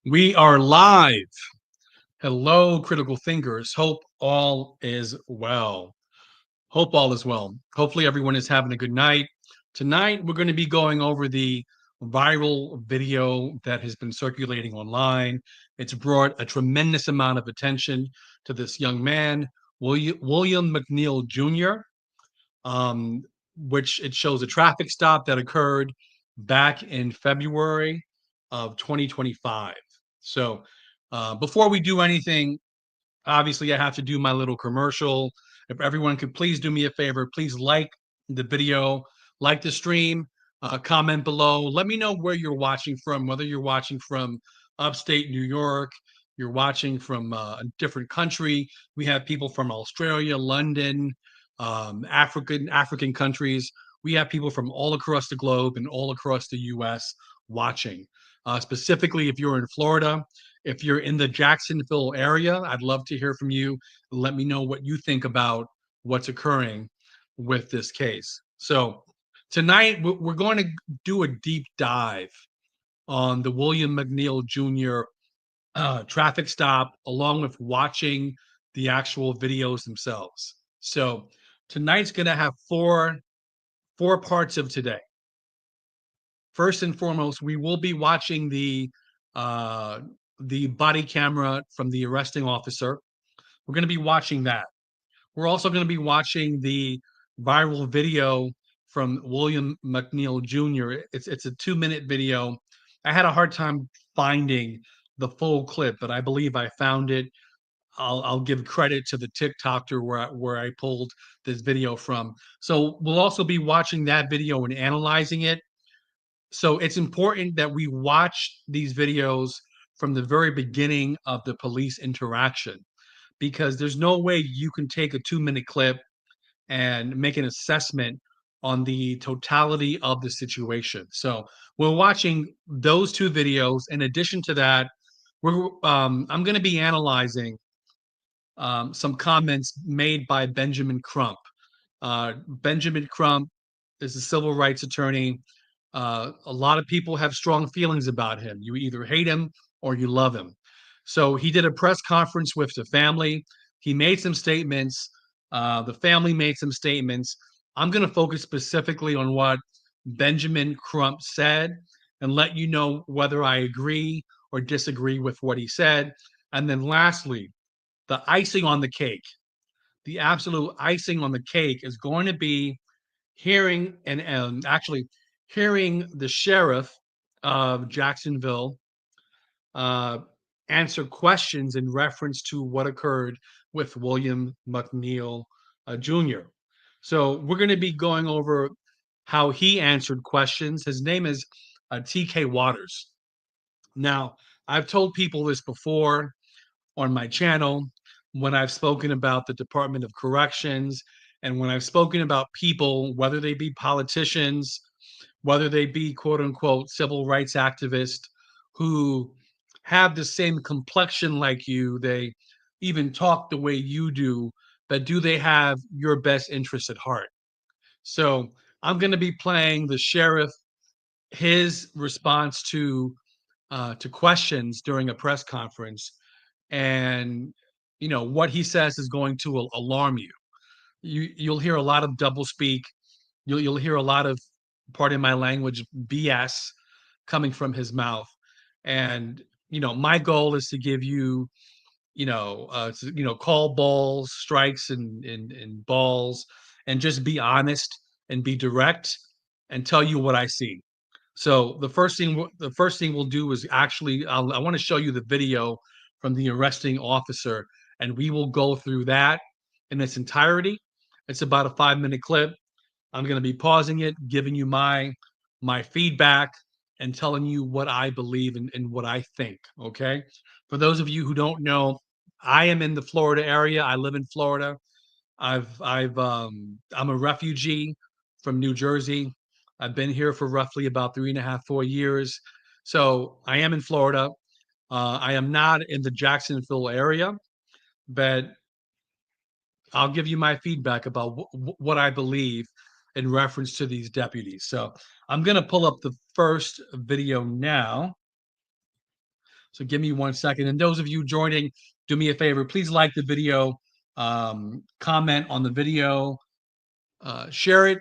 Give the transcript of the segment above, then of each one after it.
We are live. Hello, critical thinkers. Hope all is well. Hope all is well. Hopefully, everyone is having a good night. Tonight, we're going to be going over the viral video that has been circulating online. It's brought a tremendous amount of attention to this young man, William McNeil JR., um, which it shows a traffic stop that occurred back in February of 2025. So, before we do anything, obviously, I have to do my little commercial. If everyone could please do me a favor, please like the video, like the stream, comment below. Let me know where you're watching from, whether you're watching from upstate New York, you're watching from a different country. We have people from Australia, London, African countries. We have people from all across the globe and all across the U.S. watching. Specifically, if you're in Florida, if you're in the Jacksonville area, I'd love to hear from you. Let me know what you think about what's occurring with this case. So, tonight we're going to do a deep dive on the William McNeil Jr. Traffic stop, along with watching the actual videos themselves. So, tonight's going to have four parts of today. First and foremost, we will be watching uh, the body camera from the arresting officer. We're going to be watching that. We're also going to be watching the viral video from William McNeil Jr. It's a 2-minute video. I had a hard time finding the full clip, but I believe I found it. I'll give credit to the TikToker where I pulled this video from. So we'll also be watching that video and analyzing it. So it's important that we watch these videos from the very beginning of the police interaction, because there's no way you can take a 2-minute clip and make an assessment on the totality of the situation. So we're watching those two videos. In addition to that, I'm going to be analyzing some comments made by Benjamin Crump. Benjamin Crump is a civil rights attorney. A lot of people have strong feelings about him. You either hate him or you love him. So he did a press conference with the family. He made some statements. The family made some statements. I'm going to focus specifically on what Benjamin Crump said and let you know whether I agree or disagree with what he said. And then lastly, the icing on the cake, the absolute icing on the cake is going to be hearing and actually hearing the sheriff of Jacksonville uh, answer questions in reference to what occurred with William McNeil Jr. So we're going to be going over how he answered questions. His name is TK Waters. Now, I've told people this before on my channel when I've spoken about the Department of Corrections and when I've spoken about people, whether they be politicians, whether they be quote unquote civil rights activists who have the same complexion like you, they even talk the way you do, but do they have your best interest at heart? So I'm going to be playing the sheriff, his response to questions during a press conference, and what he says is going to alarm you. You'll hear a lot of double speak. You'll hear a lot of, pardon my language, BS coming from his mouth. And my goal is to give you, call balls, strikes, and balls, and just be honest and be direct and tell you what I see. So the first thing we'll do is actually I want to show you the video from the arresting officer, and we will go through that in its entirety. It's about a 5-minute clip. I'm going to be pausing it, giving you my feedback, and telling you what I believe and what I think. Okay. For those of you who don't know, I am in the Florida area. I live in Florida. I'm a refugee from New Jersey. I've been here for roughly about 3.5, 4 years. So I am in Florida. I am not in the Jacksonville area, but I'll give you my feedback about what I believe in reference to these deputies. So I'm going to pull up the first video now. So give me 1 second. And those of you joining, do me a favor, please like the video, comment on the video, share it,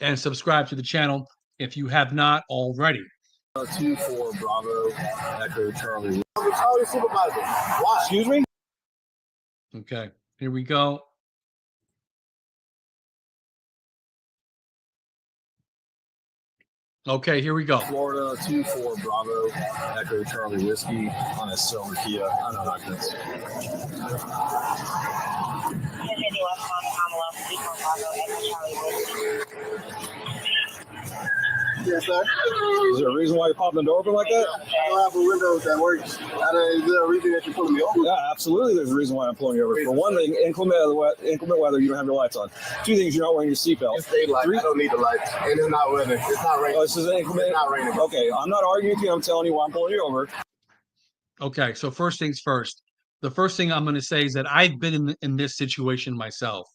and subscribe to the channel if you have not already. 2-4 Bravo Echo Charlie. Charlie supervisor. Why? Excuse me? Okay, here we go. Okay, here we go. Florida 2-4 Bravo Echo Charlie Whiskey on a silver Kia. I know how this. Yes, sir. Is there a reason why you're popping the door open like that? I don't have a window that works. Is there a reason that you're pulling me over? Yeah, absolutely. There's a reason why I'm pulling you over. For one thing, inclement weather, you don't have your lights on. Two things, you're not wearing your seatbelt. It's daylight. I don't need the lights. And it's not weather. It's not raining. Oh, this is inclement. It's not raining. Okay, I'm not arguing with you. I'm telling you why I'm pulling you over. Okay, so first things first. The first thing I'm going to say is that I've been in this situation myself.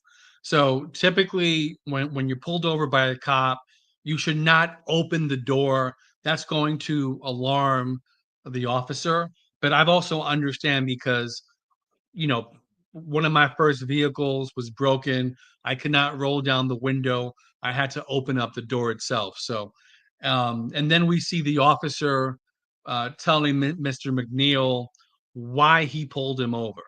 So typically, when you're pulled over by a cop, you should not open the door. That's going to alarm the officer. But I've also understand because, one of my first vehicles was broken. I could not roll down the window. I had to open up the door itself. So, and then we see the officer telling Mr. McNeil why he pulled him over.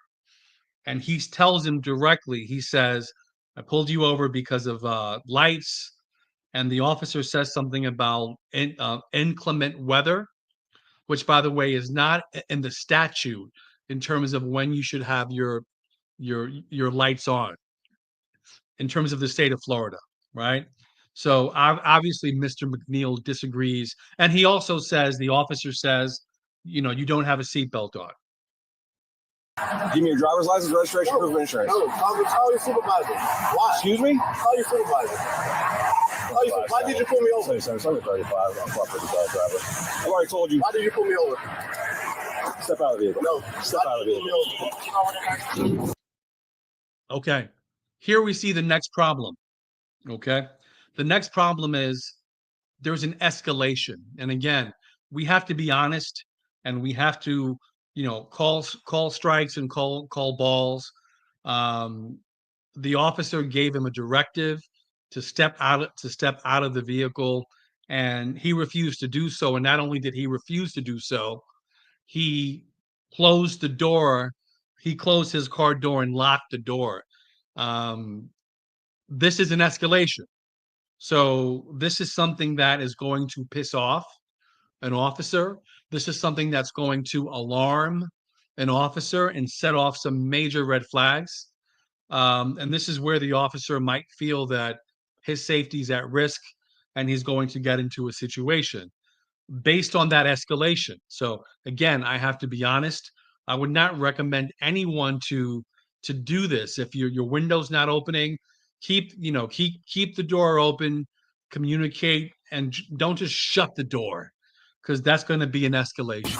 And he tells him directly, he says, I pulled you over because of lights. And the officer says something about inclement weather, which, by the way, is not in the statute in terms of when you should have your lights on in terms of the state of Florida, right? So obviously, Mr. McNeil disagrees, and he also says the officer says, you don't have a seatbelt on. Give me your driver's license, registration, proof of insurance. No, call your supervisor. Why? Excuse me? Call your supervisor. Why did you pull me over? Sorry, 35. I'm a 55 driver. I've already told you. Why did you pull me over? Step out of the vehicle. No, step out of the vehicle. Okay, here we see the next problem. Okay, the next problem is there's an escalation, and again, we have to be honest, and we have to, call strikes and call balls. The officer gave him a directive to step out of the vehicle, and he refused to do so. And not only did he refuse to do so, he closed the door. He closed his car door and locked the door. This is an escalation. So this is something that is going to piss off an officer. This is something that's going to alarm an officer and set off some major red flags. And this is where the officer might feel that his safety is at risk and he's going to get into a situation based on that escalation. So again, I have to be honest. I would not recommend anyone to do this. If your window's not opening, keep the door open, communicate, and don't just shut the door, because that's going to be an escalation.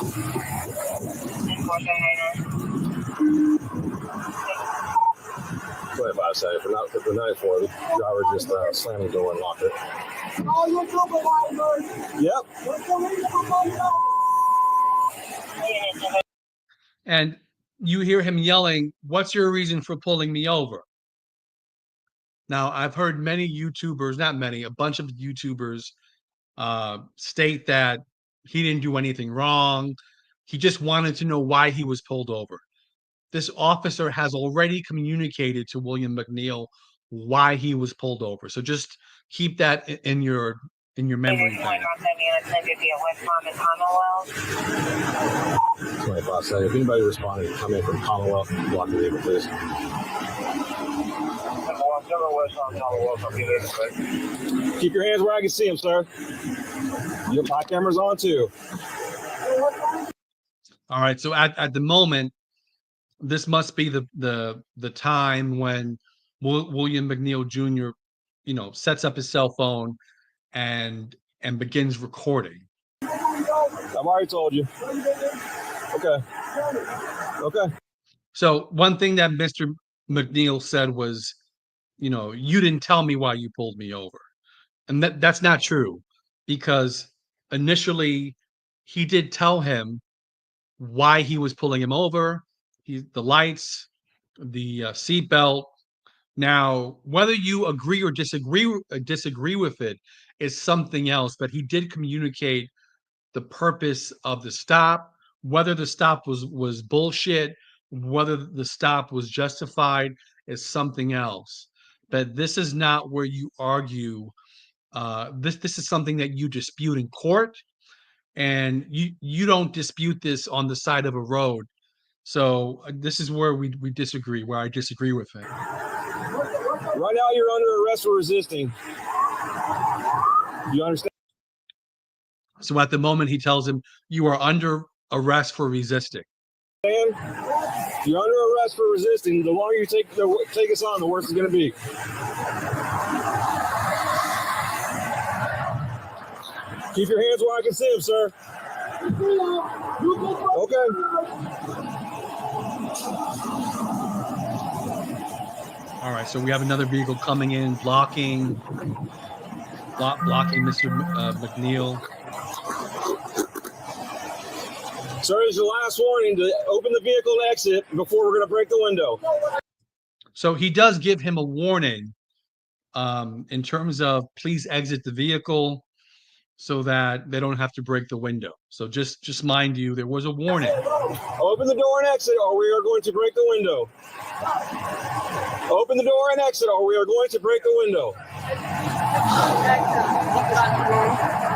25 seconds. For the 94, the driver just slammed the door and locked it. Yep. And you hear him yelling, "What's your reason for pulling me over?" Now, I've heard many YouTubers, not many, a bunch of YouTubers state that he didn't do anything wrong. He just wanted to know why he was pulled over. This officer has already communicated to William McNeil why he was pulled over. So just keep that in your memory bank. 25 seconds. If anybody responding, come in from Commonwealth, block the vehicle, please. Keep your hands where I can see them, sir. My camera's on too. All right. So at the moment, this must be the time when William McNeil Jr., sets up his cell phone and begins recording. I've already told you. Okay. So one thing that Mr. McNeil said was, you didn't tell me why you pulled me over. And that's not true, because initially he did tell him why he was pulling him over, the lights, the seatbelt. Now, whether you agree or disagree with it is something else. But he did communicate the purpose of the stop, whether the stop was bullshit, whether the stop was justified is something else. But this is not where you argue. This is something that you dispute in court, and you don't dispute this on the side of a road. So this is where we disagree, where I disagree with it. Right now, you're under arrest for resisting. You understand? So at the moment, he tells him, you are under arrest for resisting. You're under arrest for resisting. The longer you take us on, the worse it's going to be. Keep your hands where I can see them, sir. Okay. All right, so we have another vehicle coming in, blocking Mr. McNeil. Sir, this is your last warning to open the vehicle and exit before we're going to break the window. So he does give him a warning in terms of please exit the vehicle so that they don't have to break the window. So just mind you, there was a warning. Open the door and exit or we are going to break the window. Open the door and exit or we are going to break the window.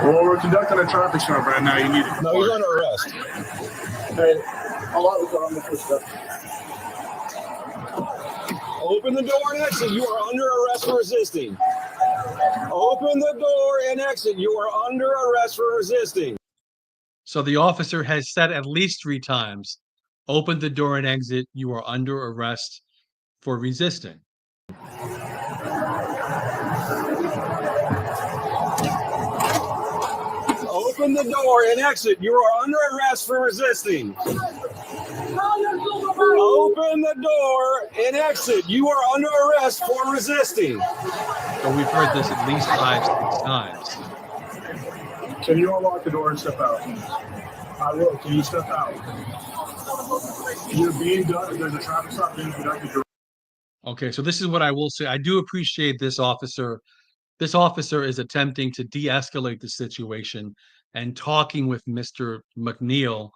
Well, we're conducting a traffic stop right now. You need to. No, he's under arrest. Hey, I'll on the first step. Open the door and exit. You are under arrest for resisting. Open the door and exit. You are under arrest for resisting. So the officer has said at least 3 times, open the door and exit. You are under arrest for resisting. Open the door and exit. You are under arrest for resisting. Open the door and exit. You are under arrest for resisting. So we've heard this at least 5, 6 times. Can you unlock the door and step out? I will. Can you step out? You're being done. There's a traffic stop being conducted. Okay, so this is what I will say. I do appreciate this officer. This officer is attempting to de-escalate the situation and talking with Mr. McNeil,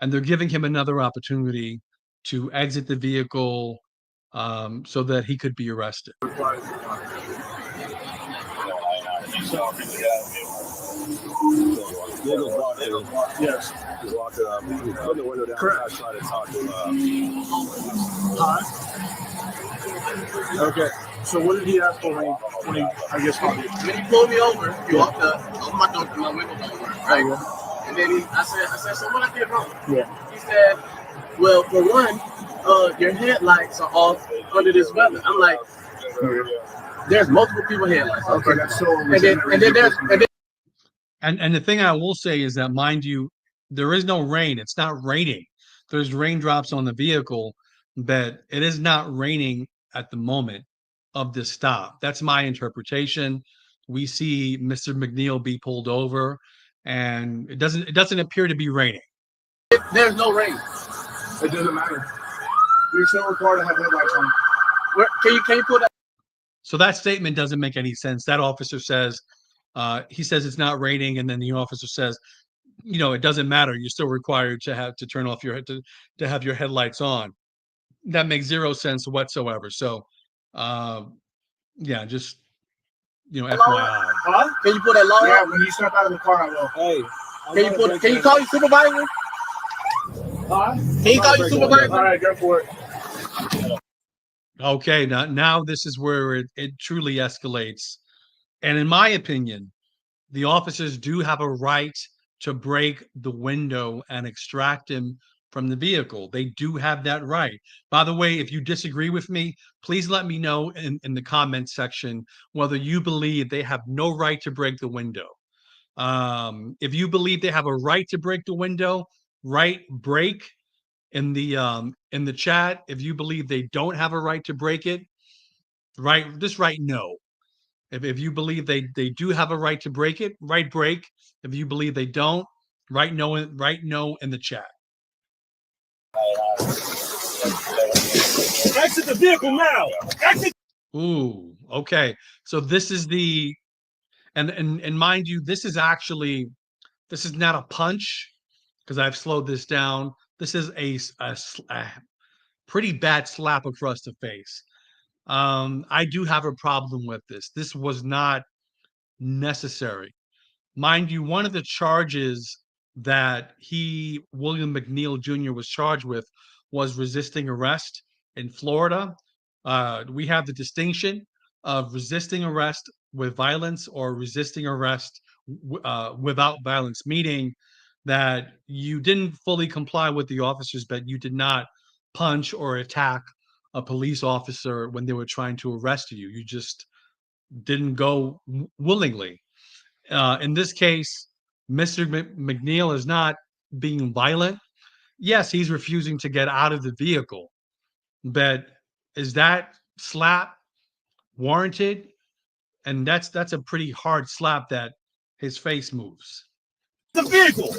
and they're giving him another opportunity to exit the vehicle so that he could be arrested. Yes. He's walked up. He put the window down. Correct. I tried to talk to him. Hi. Okay. So what did he ask for when he I guess, when he pulled me over, he walked up, opened my door, my window over, right? And then I said, so what I did wrong? Yeah. He said, well, for one, your headlights are off under this weather. I'm like, there's multiple people headlights. Okay, that's so. And the thing I will say is that, mind you, there is no rain. It's not raining. There's raindrops on the vehicle, but it is not raining at the moment of this stop. That's my interpretation. We see Mr. McNeil be pulled over, and it doesn't appear to be raining. There's no rain. It doesn't matter. You're still required to have headlights on. Can you pull that? So that statement doesn't make any sense. That officer says, he says it's not raining, and then the officer says, you know, it doesn't matter. You're still required to have to turn off your to have your headlights on. That makes zero sense whatsoever. So, yeah, just FYI. Huh? Can you put that long? Yeah, when you step out of the car, I will. Hey. Can you call your supervisor? Huh? Can you call your supervisor? All right, go for it. Okay, now this is where it truly escalates. And in my opinion, the officers do have a right to break the window and extract him from the vehicle. They do have that right. By the way, if you disagree with me, please let me know in the comments section whether you believe they have no right to break the window. If you believe they have a right to break the window, write break in the chat. If you believe they don't have a right to break it, just write no. If you believe they do have a right to break it, write break. If you believe they don't, write no in the chat. Exit the vehicle now. Exit. Ooh, okay. So this is the and mind you, this is not a punch because I've slowed this down. This is a pretty bad slap across the face. I do have a problem with this. This was not necessary. Mind you, one of the charges that William McNeil Jr., was charged with was resisting arrest in Florida. We have the distinction of resisting arrest with violence or resisting arrest without violence, meaning that you didn't fully comply with the officers, but you did not punch or attack a police officer when they were trying to arrest you. You just didn't go willingly. In this case, Mr. McNeil is not being violent. Yes, he's refusing to get out of the vehicle, but is that slap warranted? And that's a pretty hard slap that his face moves. The vehicle.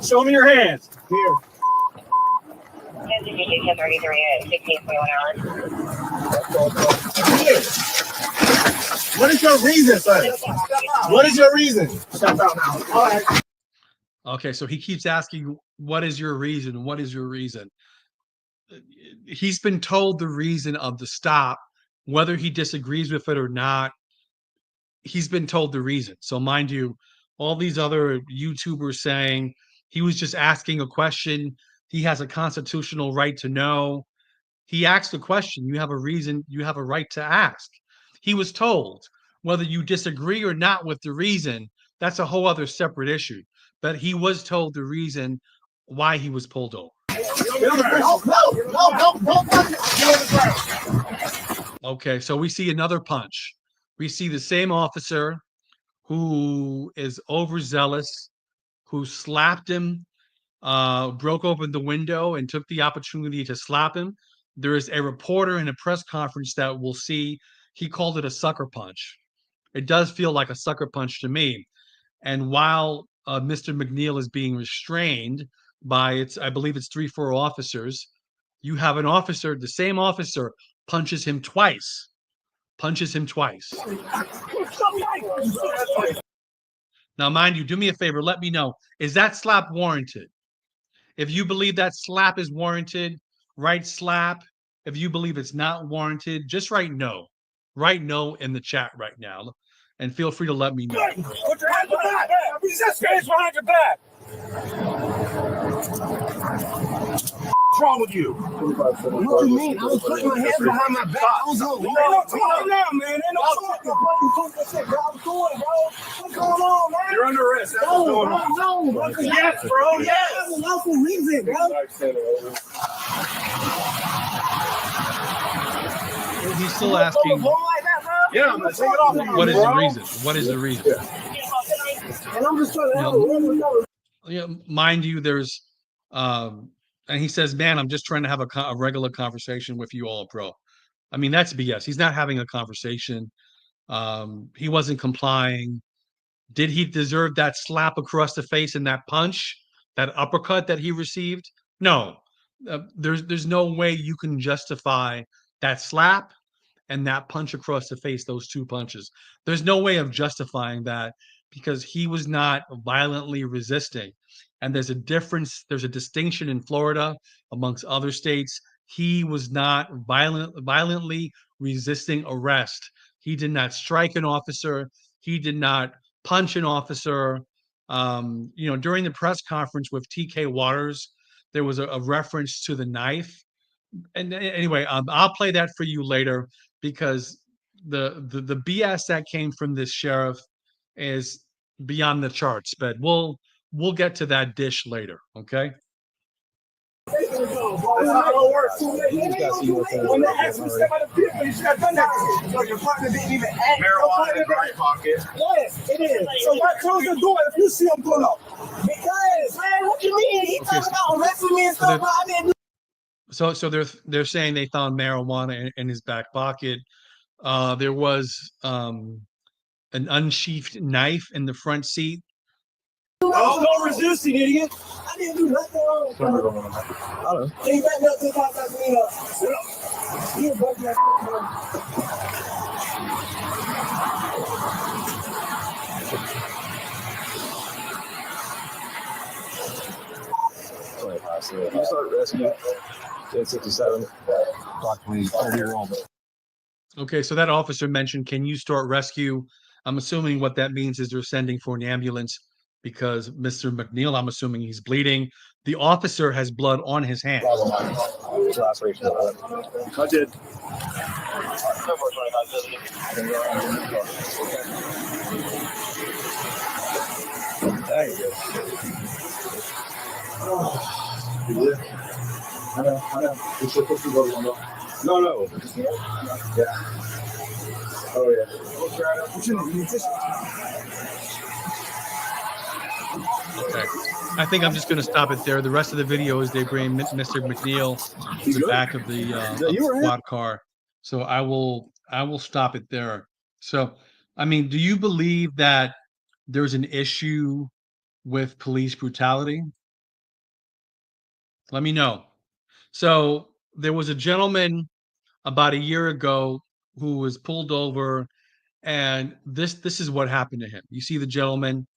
Show me your hands. Here. What is your reason, sir? What is your reason? Step out now. All right. Okay, so he keeps asking, what is your reason? What is your reason? He's been told the reason of the stop, whether he disagrees with it or not. He's been told the reason. So mind you, all these other YouTubers saying he was just asking a question. He has a constitutional right to know. He asked a question. You have a reason. You have a right to ask. He was told. Whether you disagree or not with the reason, that's a whole other separate issue. But he was told the reason why he was pulled over. Okay, so we see another punch. We see the same officer who is overzealous, who slapped him, broke open the window and took the opportunity to slap him. There is a reporter in a press conference that will see he called it a sucker punch. It does feel like a sucker punch to me. And while Mr. McNeil is being restrained by I believe it's 3-4 officers, you have an officer, the same officer punches him twice. Now, mind you, do me a favor, let me know, is that slap warranted? If you believe that slap is warranted, write slap. If you believe it's not warranted, just write no. Write no in the chat right now. And feel free to let me know. Put your hands behind your back. Resist hands behind your back. What's wrong with you? What you mean? I was putting my hands behind my back. I was on. Ain't no talking now, man. Ain't no talking. What's going on, man? You're under arrest. That's what's going on. No. Yes, bro. Yes. That's a lawful reason, bro. He's still asking, Yeah, I'm gonna take it off. what is the reason? What is the reason? And I'm just trying to help him. Yeah, mind you, there's and he says, man, I'm just trying to have a regular conversation with you all, bro. I mean, that's BS. He's not having a conversation. He wasn't complying. Did he deserve that slap across the face and that punch, that uppercut that he received? No. There's no way you can justify that slap and that punch across the face, those two punches. There's no way of justifying that because he was not violently resisting. And there's a difference, there's a distinction in Florida amongst other states. He was not violently resisting arrest. He did not strike an officer. He did not punch an officer. During the press conference with TK Waters, there was a reference to the knife. And anyway, I'll play that for you later because the BS that came from this sheriff is beyond the charts. But we'll get to that dish later. Okay. That's how it works. When they asked me to step out of the vehicle, you should have done that. So your partner didn't even ask. Marijuana in his right pocket. Yes, it is. So why close the door if you see him pull up? Because, man, what you mean? He talking about arresting me and stuff, but I didn't. So they're saying they found marijuana in his back pocket. There was an unsheathed knife in the front seat. Don't resist, you idiot. I didn't do nothing wrong. I don't know. He back up to the top of me. You broke that. 25, so you start rescue. 1067. Approximately 30-year-old. Okay, so that officer mentioned, can you start rescue? I'm assuming what that means is they're sending for an ambulance because Mr. McNeil, I'm assuming he's bleeding. The officer has blood on his hands. Laceration. I did. There you go. I know. You should put the other one up. No. Yeah. Oh, yeah. Okay. I think I'm just going to stop it there. The rest of the video is they bring Mr. McNeil to the back of the squad car. So I will stop it there. So, I mean, do you believe that there's an issue with police brutality? Let me know. So there was a gentleman about a year ago who was pulled over, and this is what happened to him. You see the gentleman,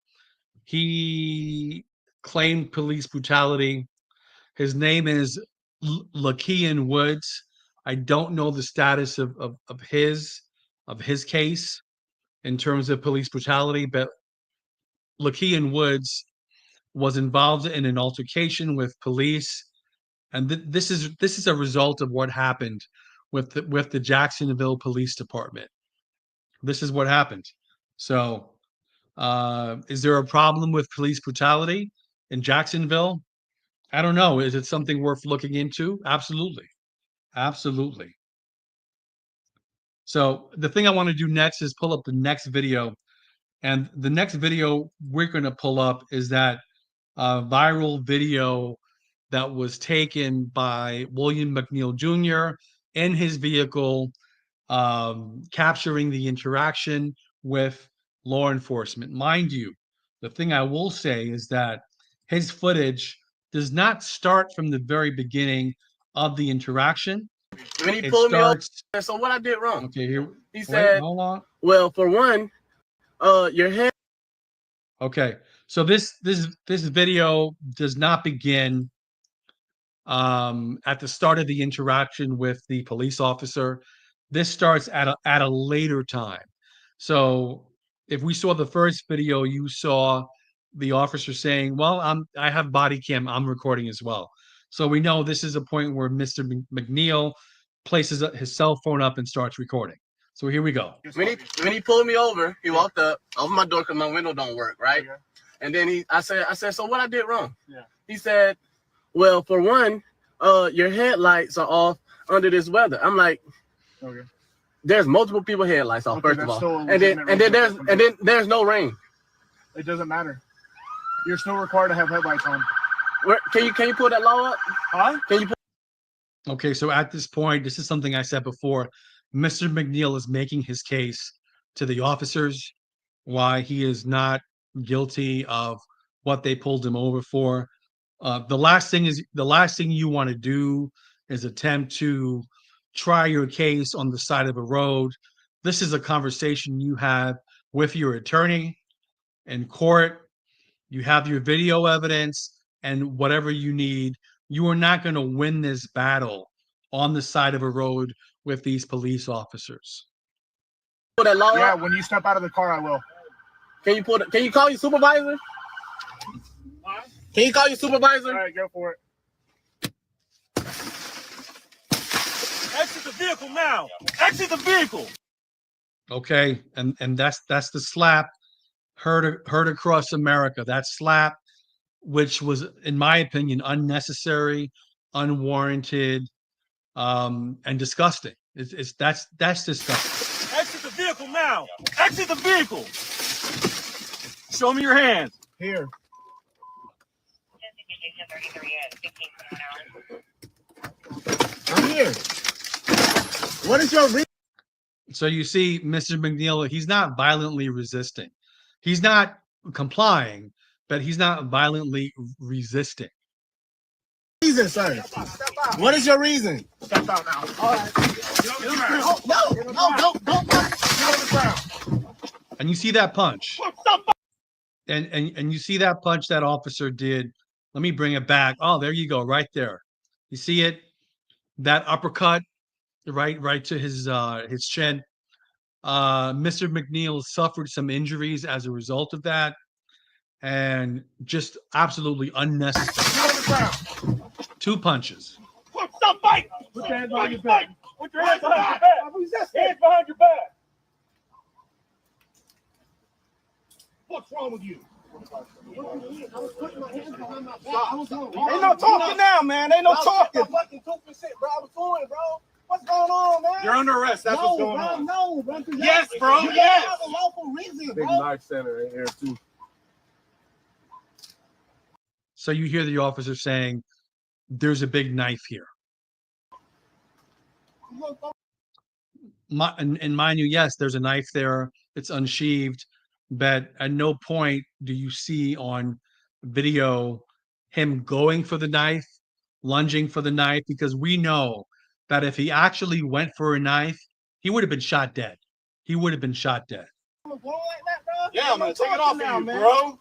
he claimed police brutality. His name is Lakean Woods. I don't know the status of his case in terms of police brutality, but Lakean Woods was involved in an altercation with police, and this is a result of what happened with the Jacksonville Police Department. This is what happened. So, is there a problem with police brutality in Jacksonville? I don't know. Is it something worth looking into? Absolutely. Absolutely. So the thing I want to do next is pull up the next video. And the next video we're going to pull up is that viral video that was taken by William McNeil Jr. in his vehicle, capturing the interaction with law enforcement. Mind you, the thing I will say is that his footage does not start from the very beginning of the interaction. When he It pulled me over, starts. so what I did wrong? Okay, here. He Wait, said, hold on. well, for one, your head. Okay, so this video does not begin at the start of the interaction with the police officer. This starts at a later time. So if we saw the first video, you saw the officer saying, "Well, I have body cam. I'm recording as well." So we know this is a point where Mr. McNeil places his cell phone up and starts recording. So here we go. When he pulled me over, he walked up, opened my door because my window don't work, right? Okay. And then I said, so what I did wrong? Yeah. He said, well, for one, your headlights are off under this weather. I'm like, okay. There's multiple people headlights off, first of all. And then there's no rain. It doesn't matter. You're still required to have headlights on. Can you pull that law up? Huh? Can you pull? Okay, so at this point, this is something I said before. Mr. McNeil is making his case to the officers why he is not guilty of what they pulled him over for. The last thing you want to do is attempt to try your case on the side of a road. This is a conversation you have with your attorney in court. You have your video evidence and whatever you need. You are not going to win this battle on the side of a road with these police officers. Yeah, when you step out of the car, I will. Can you call your supervisor? Can you call your supervisor? All right, go for it. Exit the vehicle now. Exit the vehicle. Okay, and that's the slap heard across America. That slap, which was, in my opinion, unnecessary, unwarranted, and disgusting. That's disgusting. Exit the vehicle now. Exit the vehicle. Show me your hands. Here. I'm here. What is your reason? So you see, Mr. McNeil, he's not violently resisting. He's not complying, but he's not violently resisting. Reason, sir. What is your reason? Step out now. All right. No, don't. And you see that punch. And you see that punch that officer did. Let me bring it back. Oh, there you go, right there. You see it? That uppercut, right to his chin. Mr. McNeil suffered some injuries as a result of that, and just absolutely unnecessary. 2 punches. Stop fighting! Put your hands behind your back. Put your hands behind your back. Hands behind your back. What's wrong with you? I was putting my hands behind my back. I was wrong. Ain't no talking now, man. Ain't no talking. Fucking stupid shit, bro. I was doing, bro. What's going on, man? You're under arrest. That's what's going on. No, bro. Yes, bro. Yes. You have a lawful reason, Big bro. Life Center in here too. So you hear the officer saying, "There's a big knife here." And mind you, yes, there's a knife there. It's unsheathed, but at no point do you see on video him going for the knife, lunging for the knife, because we know that if he actually went for a knife, he would have been shot dead. He would have been shot dead. Yeah, I'm gonna take it off now, man. Bro.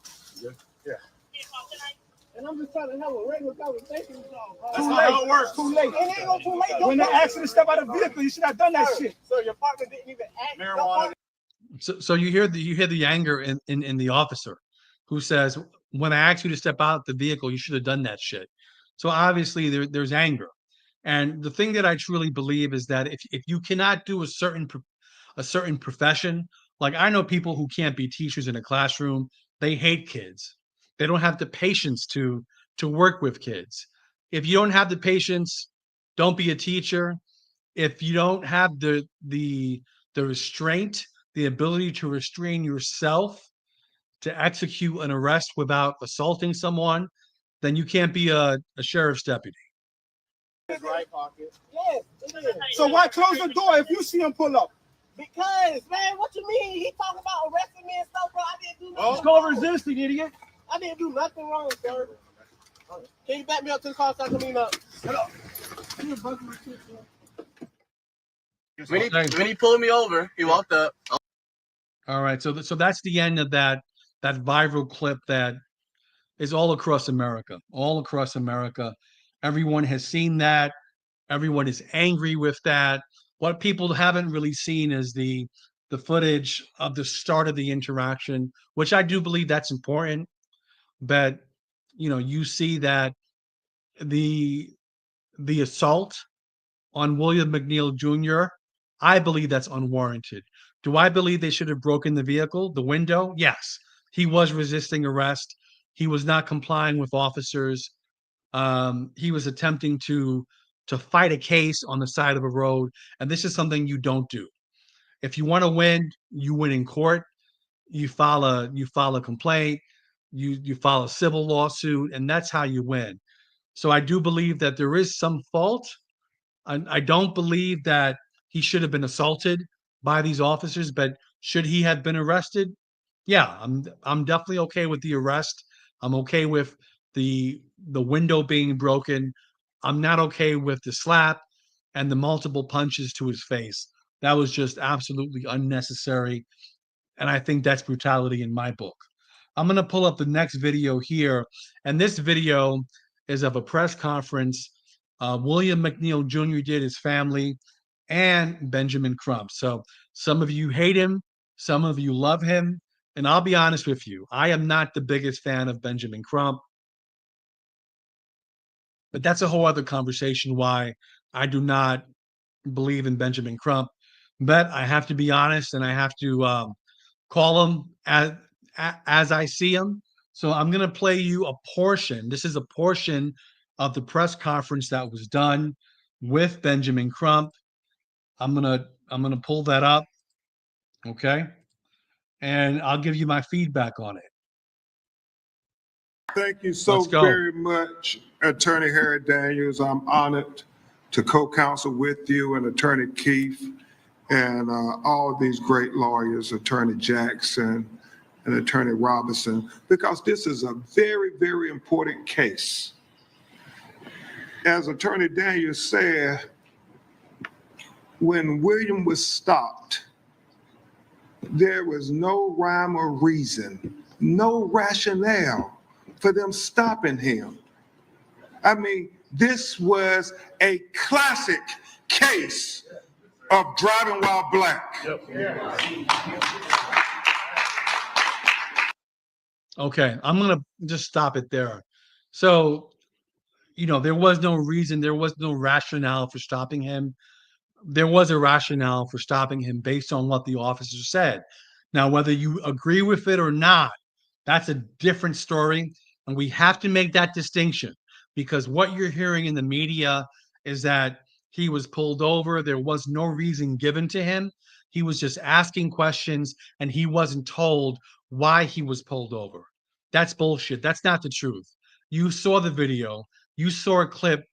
And I'm just trying to have a regular conversation with y'all, bro. That's not how it works. Too late. It ain't no too late. When they asked you to step out of the vehicle, you should have done that shit. So your partner didn't even ask. Marijuana. So you hear the anger in the officer, who says, "When I asked you to step out the vehicle, you should have done that shit." So obviously there's anger, and the thing that I truly believe is that if you cannot do a certain profession, like I know people who can't be teachers in a classroom, they hate kids. They don't have the patience to work with kids. If you don't have the patience, don't be a teacher. If you don't have the restraint, the ability to restrain yourself to execute an arrest without assaulting someone, then you can't be a sheriff's deputy. Right pocket. Yes. So why close the door if you see him pull up? Because, man, what you mean? He talking about arresting me and stuff, bro. I didn't do nothing. It's called resisting, idiot. I didn't do nothing wrong, sir. Can you back me up to the car so I can clean up? When he pulled me over, he walked up. All right, so that's the end of that viral clip that is all across America. All across America, everyone has seen that. Everyone is angry with that. What people haven't really seen is the footage of the start of the interaction, which I do believe that's important. But you see that the assault on William McNeil Jr., I believe that's unwarranted. Do I believe they should have broken the vehicle, the window? Yes. He was resisting arrest. He was not complying with officers. He was attempting to fight a case on the side of a road, and this is something you don't do. If you want to win, you win in court. You file a complaint. You file a civil lawsuit, and that's how you win. So I do believe that there is some fault. I don't believe that he should have been assaulted by these officers, but should he have been arrested? Yeah, I'm definitely okay with the arrest. I'm okay with the window being broken. I'm not okay with the slap and the multiple punches to his face. That was just absolutely unnecessary, and I think that's brutality in my book. I'm going to pull up the next video here, and this video is of a press conference William McNeil Jr. did, his family, and Benjamin Crump. So some of you hate him, some of you love him, and I'll be honest with you, I am not the biggest fan of Benjamin Crump, but that's a whole other conversation why I do not believe in Benjamin Crump. But I have to be honest, and I have to call him as I see him. So I'm going to play you a portion. This is a portion of the press conference that was done with Benjamin Crump. I'm gonna pull that up, okay? And I'll give you my feedback on it. Thank you so very much, Attorney Harry Daniels. I'm honored to co-counsel with you and Attorney Keith and all of these great lawyers, Attorney Jackson and Attorney Robinson, because this is a very, very important case. As Attorney Daniels said, when William was stopped, there was no rhyme or reason, no rationale for them stopping him. I mean, this was a classic case of driving while black. Okay, I'm gonna just stop it there. So, there was no reason, there was no rationale for stopping him. There was a rationale for stopping him based on what the officer said. Now, whether you agree with it or not, that's a different story. And we have to make that distinction, because what you're hearing in the media is that he was pulled over. There was no reason given to him. He was just asking questions and he wasn't told why he was pulled over. That's bullshit. That's not the truth. You saw the video. You saw clip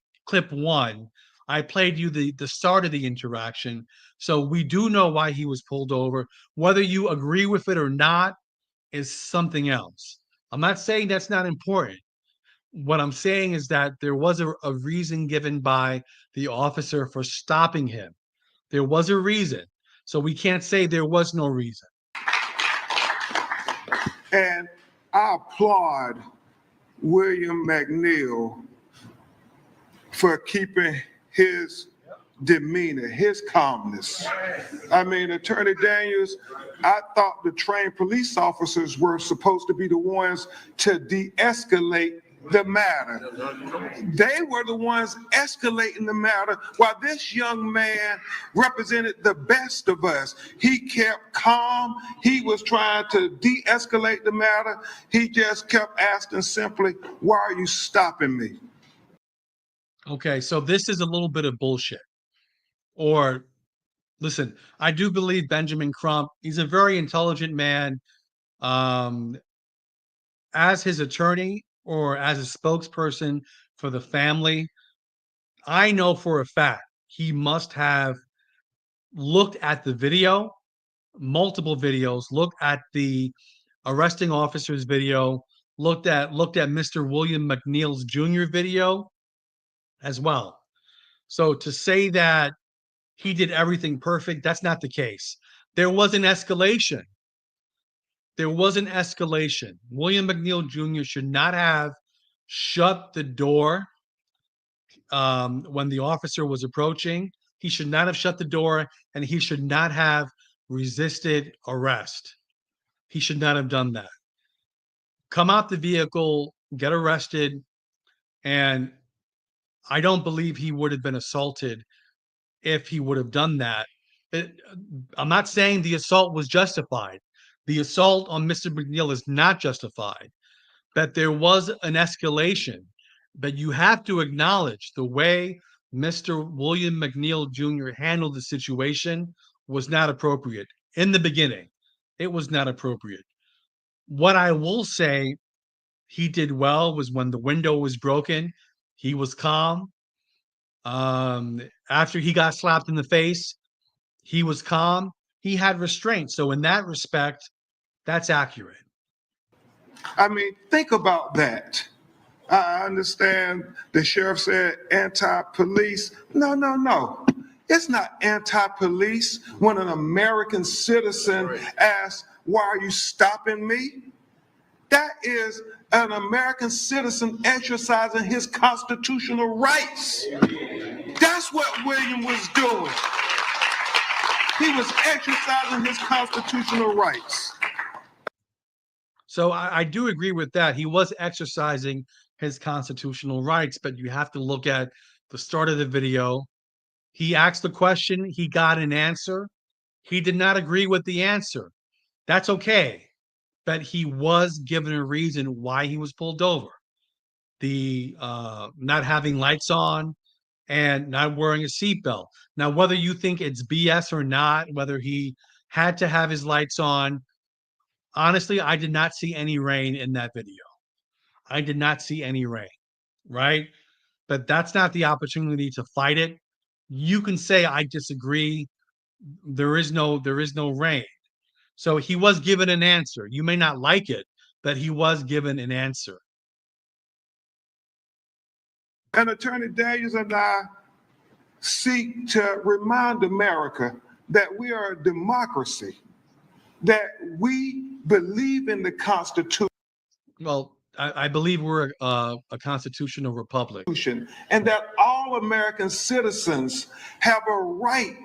1. I played you the start of the interaction. So we do know why he was pulled over. Whether you agree with it or not is something else. I'm not saying that's not important. What I'm saying is that there was a reason given by the officer for stopping him. There was a reason. So we can't say there was no reason. And I applaud William McNeil for keeping his demeanor, his calmness. I mean, Attorney Daniels, I thought the trained police officers were supposed to be the ones to de-escalate the matter. They were the ones escalating the matter while this young man represented the best of us. He kept calm. He was trying to de-escalate the matter. He just kept asking simply, why are you stopping me? Okay, so this is a little bit of bullshit. Or, listen, I do believe Benjamin Crump, he's a very intelligent man. As his attorney or as a spokesperson for the family, I know for a fact he must have looked at the video, multiple videos, looked at the arresting officer's video, looked at Mr. William McNeil's Jr. video as well. So to say that he did everything perfect, that's not the case. There was an escalation. There was an escalation. William McNeil Jr. should not have shut the door when the officer was approaching. He should not have shut the door, and he should not have resisted arrest. He should not have done that. Come out the vehicle, get arrested, and I don't believe he would have been assaulted if he would have done that. I'm not saying the assault was justified. The assault on Mr. McNeil is not justified, but there was an escalation. But you have to acknowledge the way Mr. William McNeil Jr. handled the situation was not appropriate in the beginning. It was not appropriate. What I will say he did well was when the window was broken, he was calm. After he got slapped in the face, he was calm. He had restraint. So in that respect, that's accurate. I mean, think about that. I understand the sheriff said anti-police. No. It's not anti-police when an American citizen asks, why are you stopping me? That is an American citizen exercising his constitutional rights. That's what William was doing. He was exercising his constitutional rights. So I do agree with that. He was exercising his constitutional rights, but you have to look at the start of the video. He asked the question, he got an answer. He did not agree with the answer. That's okay. But he was given a reason why he was pulled over. The not having lights on and not wearing a seatbelt. Now, whether you think it's BS or not, whether he had to have his lights on, honestly, I did not see any rain in that video. I did not see any rain, right? But that's not the opportunity to fight it. You can say I disagree. There is no rain. So he was given an answer. You may not like it, but he was given an answer. And Attorney Daniels and I seek to remind America that we are a democracy, that we believe in the Constitution. Well, I believe we're a constitutional republic. And that all American citizens have a right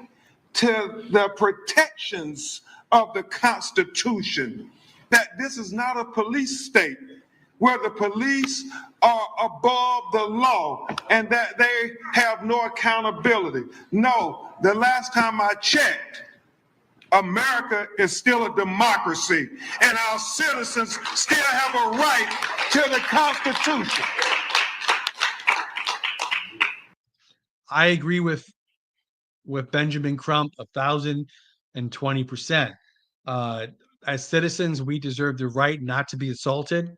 to the protections of the Constitution, that this is not a police state where the police are above the law and that they have no accountability. No, the last time I checked, America is still a democracy, and our citizens still have a right to the Constitution. I agree with Benjamin Crump 1,020%. As citizens, we deserve the right not to be assaulted.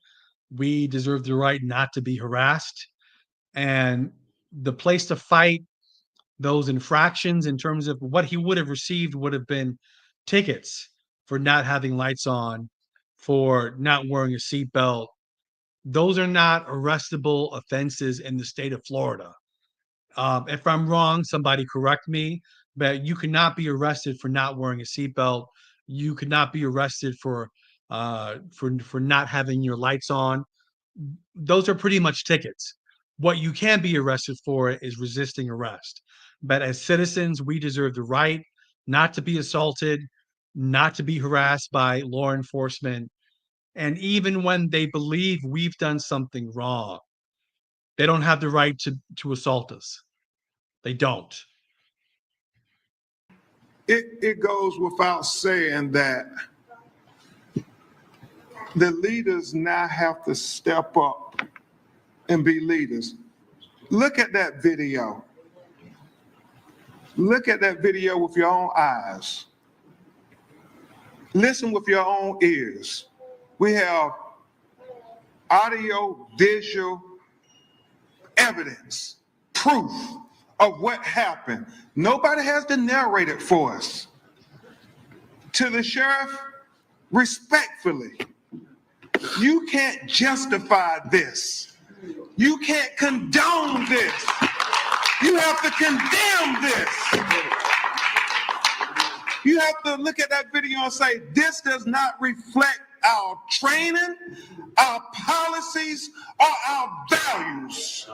We deserve the right not to be harassed. And the place to fight those infractions in terms of what he would have received would have been tickets for not having lights on, for not wearing a seatbelt. Those are not arrestable offenses in the state of Florida. If I'm wrong, somebody correct me, but you cannot be arrested for not wearing a seatbelt. You could not be arrested for not having your lights on. Those are pretty much tickets. What you can be arrested for is resisting arrest. But as citizens, we deserve the right not to be assaulted, not to be harassed by law enforcement. And even when they believe we've done something wrong, they don't have the right to assault us. They don't. It goes without saying that the leaders now have to step up and be leaders. Look at that video. Look at that video with your own eyes. Listen with your own ears. We have audio, visual evidence, proof of what happened. Nobody has to narrate it for us. To the sheriff, respectfully, you can't justify this. You can't condone this. You have to condemn this. You have to look at that video and say, this does not reflect our training, our policies, or our values.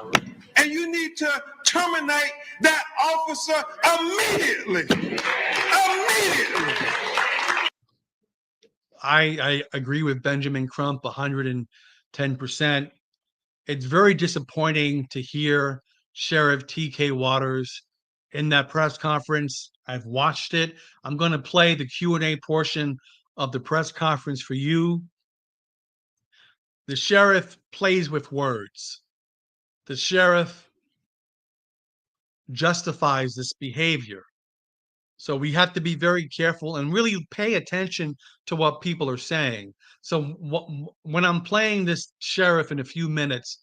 And you need to terminate that officer immediately. Immediately. I agree with Benjamin Crump 110%. It's very disappointing to hear Sheriff TK Waters in that press conference. I've watched it. I'm going to play the Q&A portion of the press conference for you. The sheriff plays with words. The sheriff justifies this behavior. So we have to be very careful and really pay attention to what people are saying. So when I'm playing this sheriff in a few minutes,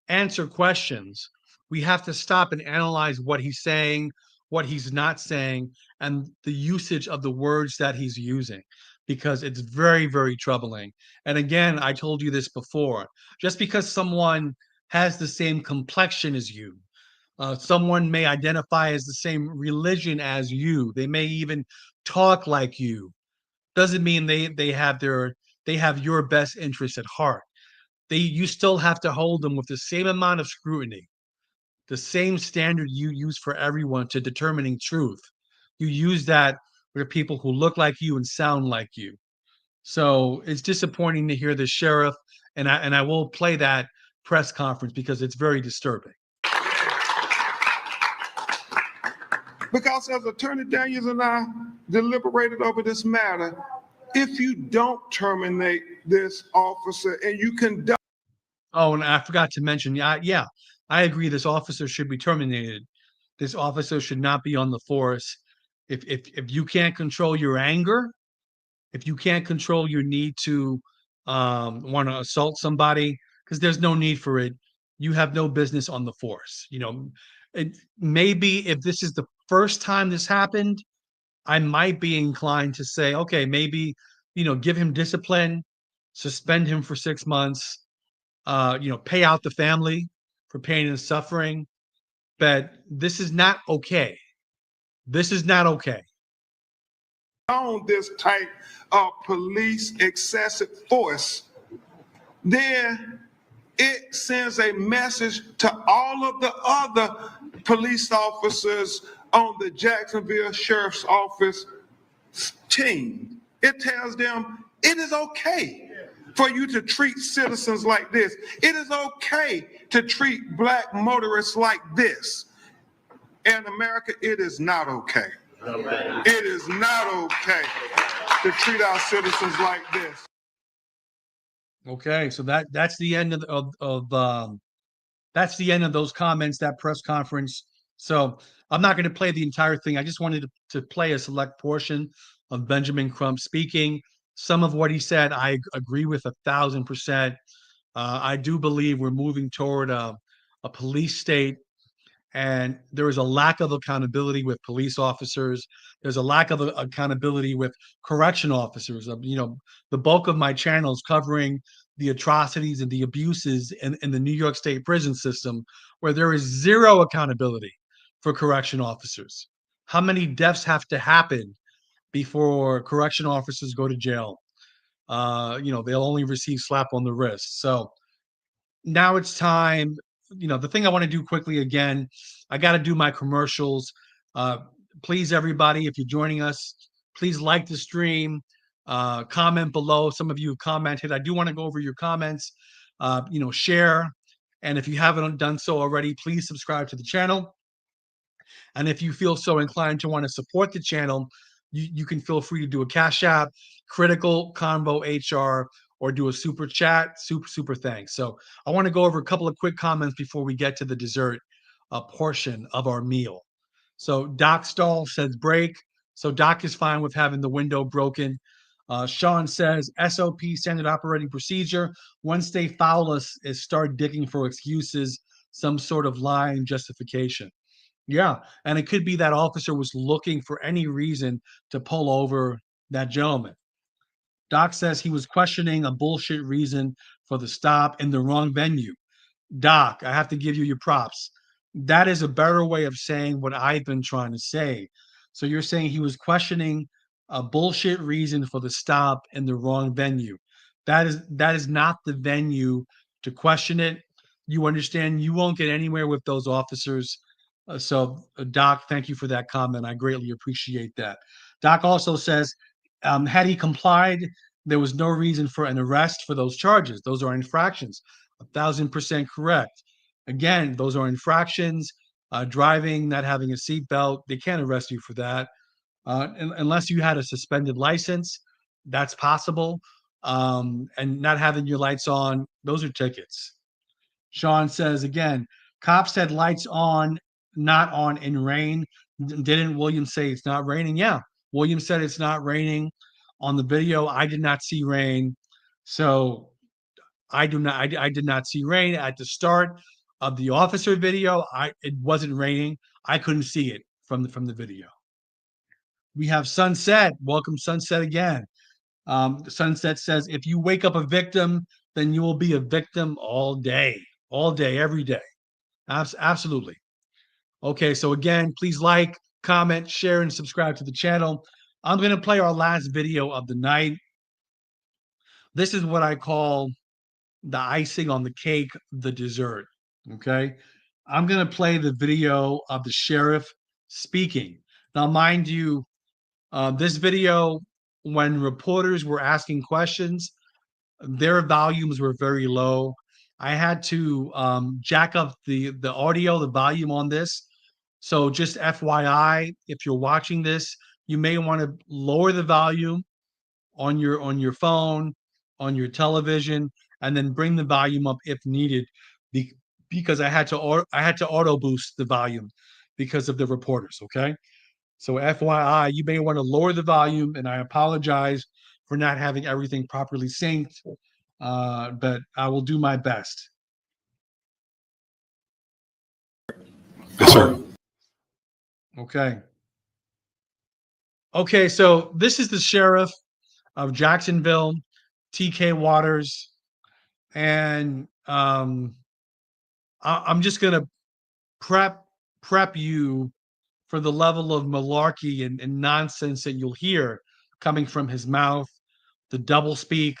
answer questions, we have to stop and analyze what he's saying, what he's not saying, and the usage of the words that he's using, because it's very, very troubling. And again, I told you this before, just because someone has the same complexion as you, someone may identify as the same religion as you, they may even talk like you, doesn't mean they have your best interest at heart. You still have to hold them with the same amount of scrutiny, the same standard you use for everyone to determining truth. You use that for people who look like you and sound like you. So it's disappointing to hear the sheriff, and I will play that press conference because it's very disturbing. Because as Attorney Daniels and I deliberated over this matter, if you don't terminate this officer and you conduct... Oh, and I forgot to mention, yeah, I agree this officer should be terminated. This officer should not be on the force. If you can't control your anger, if you can't control your need to want to assault somebody, because there's no need for it, you have no business on the force. You know, maybe if this is the first time this happened, I might be inclined to say, okay, maybe give him discipline, suspend him for 6 months, pay out the family for pain and suffering. But this is not okay. This is not okay. On this type of police excessive force, then it sends a message to all of the other police officers on the Jacksonville Sheriff's Office team. It tells them it is okay for you to treat citizens like this. It is okay to treat black motorists like this. In America, it is not okay. It is not okay to treat our citizens like this. Okay, so that's the end that's the end of those comments, that press conference. So I'm not going to play the entire thing. I just wanted to play a select portion of Benjamin Crump speaking. Some of what he said, I agree with 1,000%. I do believe we're moving toward a police state, and there is a lack of accountability with police officers. There's a lack of accountability with correction officers. The bulk of my channel is covering the atrocities and the abuses in the New York State prison system, where there is zero accountability for correction officers. How many deaths have to happen before correction officers go to jail? They'll only receive slap on the wrist. So now it's time. The thing I want to do quickly again, I got to do my commercials. Please, everybody, if you're joining us, please like the stream, comment below. Some of you have commented. I do want to go over your comments, share. And if you haven't done so already, please subscribe to the channel. And if you feel so inclined to want to support the channel, you can feel free to do a Cash App, Critical Convo HR, or do a super chat. Super thanks. So I want to go over a couple of quick comments before we get to the dessert portion of our meal. So Doc Stahl says break. So Doc is fine with having the window broken. Sean says SOP, standard operating procedure. Once they foul us, is start digging for excuses, some sort of lying justification. Yeah, and it could be that officer was looking for any reason to pull over that gentleman. Doc says he was questioning a bullshit reason for the stop in the wrong venue. Doc, I have to give you your props. That is a better way of saying what I've been trying to say. So you're saying he was questioning a bullshit reason for the stop in the wrong venue. That is not the venue to question it. You understand you won't get anywhere with those officers. Doc, thank you for that comment. I greatly appreciate that. Doc also says, had he complied, there was no reason for an arrest for those charges. Those are infractions. 1,000% correct. Again, those are infractions. Driving, not having a seatbelt, they can't arrest you for that. Unless you had a suspended license, that's possible. And not having your lights on, those are tickets. Sean says, again, cops had lights on, not on in rain. Didn't William say it's not raining? Yeah, William said it's not raining. On the video, I did not see rain. So I did not see rain at the start of the officer video. It wasn't raining. I couldn't see it from the video. We have Sunset. Welcome, Sunset, again. Sunset says, if you wake up a victim, then you will be a victim all day, every day. Absolutely. Okay, so again, please like, comment, share, and subscribe to the channel. I'm going to play our last video of the night. This is what I call the icing on the cake, the dessert. Okay, I'm going to play the video of the sheriff speaking. Now, mind you, this video, when reporters were asking questions, their volumes were very low. I had to jack up the audio, the volume on this. So just FYI, if you're watching this, you may want to lower the volume on your phone, on your television, and then bring the volume up if needed, because I had to auto boost the volume because of the reporters. Okay, so FYI, you may want to lower the volume, and I apologize for not having everything properly synced, but I will do my best. Yes, sir. Okay. Okay, so this is the sheriff. of Jacksonville, TK Waters, and I'm just gonna prep you for the level of malarkey and nonsense that you'll hear coming from his mouth, the doublespeak,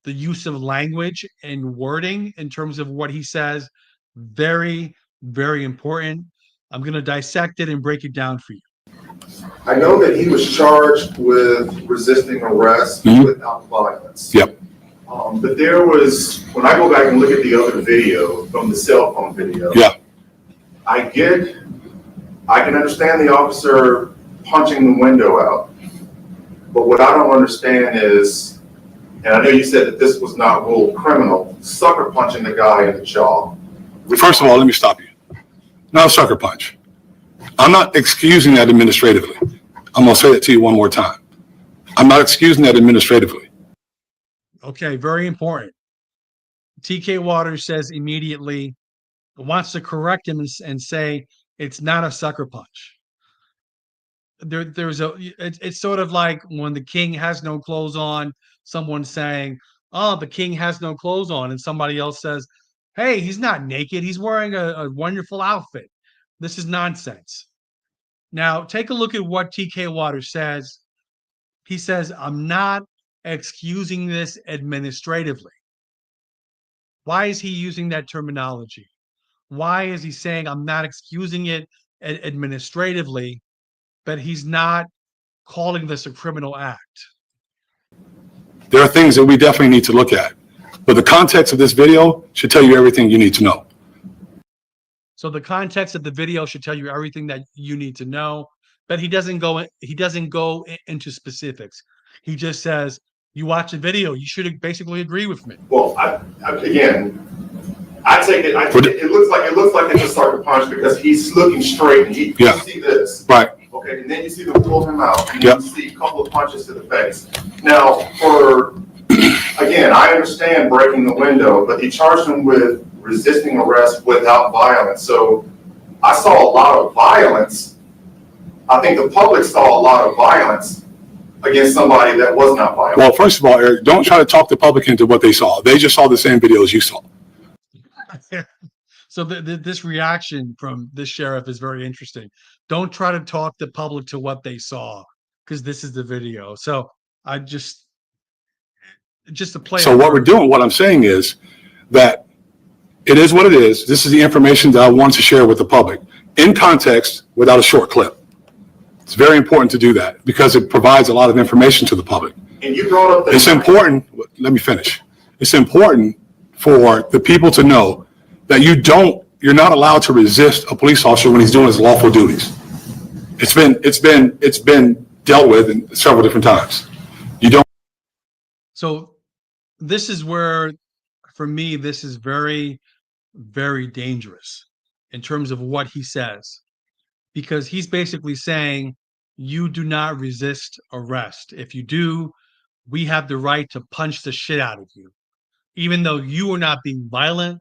the use of language and wording in terms of what he says. Very, very important. I'm going to dissect it and break it down for you. I know that he was charged with resisting arrest without violence. Yep. But there was, when I go back and look at the other video from the cell phone video, yeah, I can understand the officer punching the window out. But what I don't understand is, and I know you said that this was not ruled criminal, sucker punching the guy in the jaw. First of all, let me stop you. Not a sucker punch. I'm not excusing that administratively. I'm going to say that to you one more time. I'm not excusing that administratively. Okay, very important. TK Waters says immediately, wants to correct him and say it's not a sucker punch. It's sort of like when the king has no clothes on, someone saying, oh, the king has no clothes on, and somebody else says, hey, he's not naked, he's wearing a wonderful outfit. This is nonsense. Now, take a look at what TK Waters says. He says, I'm not excusing this administratively. Why is he using that terminology? Why is he saying I'm not excusing it administratively, but he's not calling this a criminal act? There are things that we definitely need to look at, but the context of this video should tell you everything you need to know. So the context of the video should tell you everything that you need to know, but he doesn't go into specifics. He just says, you watch the video, you should basically agree with me. Well, again, I take it. It looks like it's a sucker punch because he's looking straight and you see this. Right. Okay, and then you see them pull him out and you see a couple of punches to the face. Now, again, I understand breaking the window, but he charged him with resisting arrest without violence. So I saw a lot of violence. I think the public saw a lot of violence against somebody that was not violent. Well, first of all, Eric, don't try to talk the public into what they saw. They just saw the same video as you saw. So this reaction from this sheriff is very interesting. Don't try to talk the public to what they saw, because this is the video. So I just to play. So what we're doing, what I'm saying is that it is what it is. This is the information that I want to share with the public in context without a short clip. It's very important to do that because it provides a lot of information to the public. And you brought up it's important. Let me finish. It's important for the people to know that you're not allowed to resist a police officer when he's doing his lawful duties. It's been dealt with in several different times. You don't. So this is where, for me, this is very, very dangerous in terms of what he says, because he's basically saying you do not resist arrest. If you do, we have the right to punch the shit out of you, even though you are not being violent.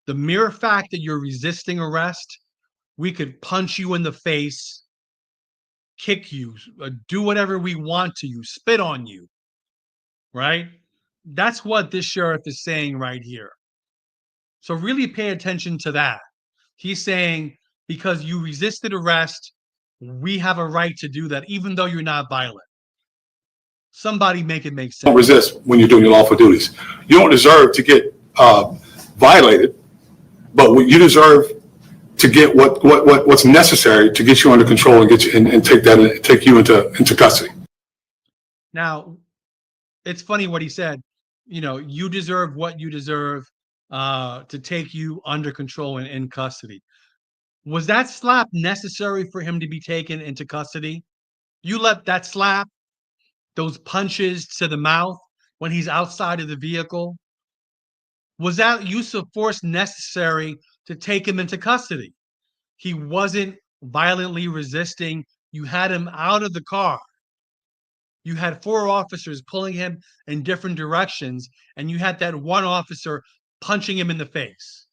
The mere fact that you're resisting arrest, we could punch you in the face, kick you, do whatever we want to you, spit on you, right? That's what this sheriff is saying right here. So really pay attention to that. He's saying, because you resisted arrest, we have a right to do that, even though you're not violent. Somebody make it make sense. Don't resist when you're doing your lawful duties. You don't deserve to get violated, but you deserve to get what's necessary to get you under control and get you and take you into custody. Now, it's funny what he said. You know, you deserve what you deserve to take you under control and in custody. Was that slap necessary for him to be taken into custody? You let that slap, those punches to the mouth when he's outside of the vehicle, was that use of force necessary to take him into custody? He wasn't violently resisting. You had him out of the car. You had 4 officers pulling him in different directions, and you had that one officer punching him in the face.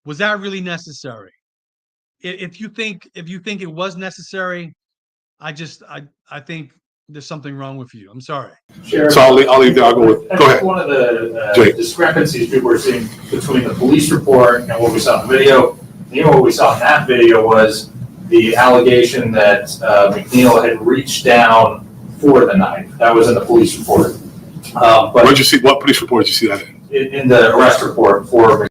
Was that really necessary? If you think it was necessary, I think there's something wrong with you. I'm sorry. Sheriff, So I'll leave there. I'll go with, go ahead. One of the discrepancies people were seeing between the police report and what we saw in the video. You know, what we saw in that video was the allegation that McNeil had reached down for the knife. That was in the police report. But Where'd you see, what police report did you see that in the arrest report for